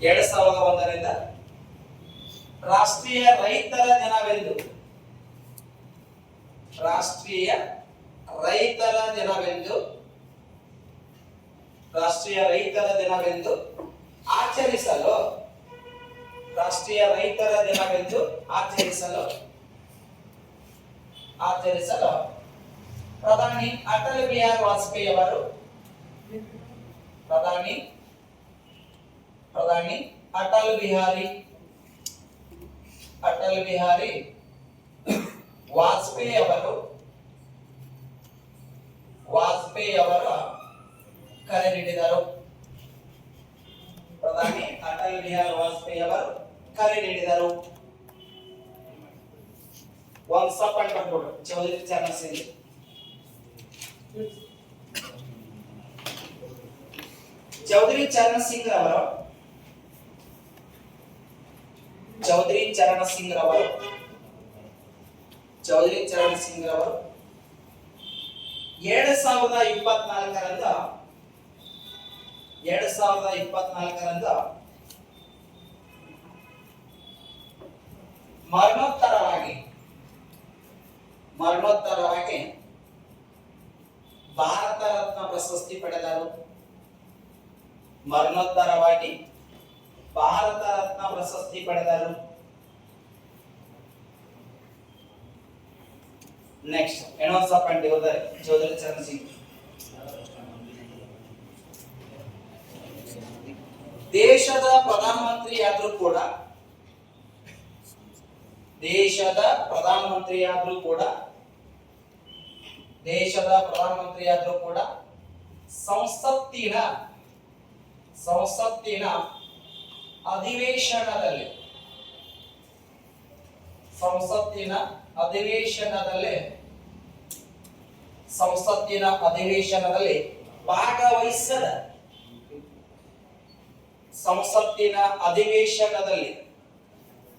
2001ರಿಂದ ರಾಷ್ಟ್ರೀಯ ರೈತರ ದಿನವೆಂದು ರಾಷ್ಟ್ರೀಯ ರೈತರ ದಿನವೆಂದು ರಾಷ್ಟ್ರೀಯ ರೈತರ ದಿನವೆಂದು ಆಚರಿಸಲು ರಾಷ್ಟ್ರೀಯ ರೈತರ ದಿನವೆಂದು ಆಚರಿಸಲು ಪ್ರಧಾನಿ ಅಟಲ್ ಬಿಹಾರಿ ವಾಜಪೇಯಿ ಅವರು ಪ್ರಧಾನಿ ಅಟಲ್ ಬಿಹಾರಿ ವಾಜಪೇಯಿ ಅವರ ಕರೆ ನೀಡಿದರು. ಪ್ರಧಾನಿ ಅಟಲ್ ಬಿಹಾರಿ ವಾಜಪೇಯಿ ಅವರು ಕರೆ ನೀಡಿದರು. ಒಂದು ಸಪಂಡ್ ಬಂದ್ಬಿಡು ಚೌಧರಿ ಚರಣ್ ಸಿಂಗ್. ಚೌಧರಿ ಚರಣ್ ಸಿಂಗ್ ರವರು 2024ರಂದು ಮರಣೋತ್ತರವಾಗಿ ಭಾರತ ರತ್ನ ಪ್ರಶಸ್ತಿ ಪಡೆದರು. ನೆಕ್ಸ್ಟ್ ಏನೊಂದು ಸಪಂಡ್ ಹೋದರೆ ಚೌಧರಿ ಚರಣ್ ಸಿಂಗ್ ದೇಶದ ಪ್ರಧಾನಮಂತ್ರಿಯಾದ್ರೂ ಕೂಡ ಸಂಸತ್ತಿನ ಅಧಿವೇಶನದಲ್ಲಿ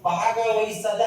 ಭಾಗವಹಿಸದ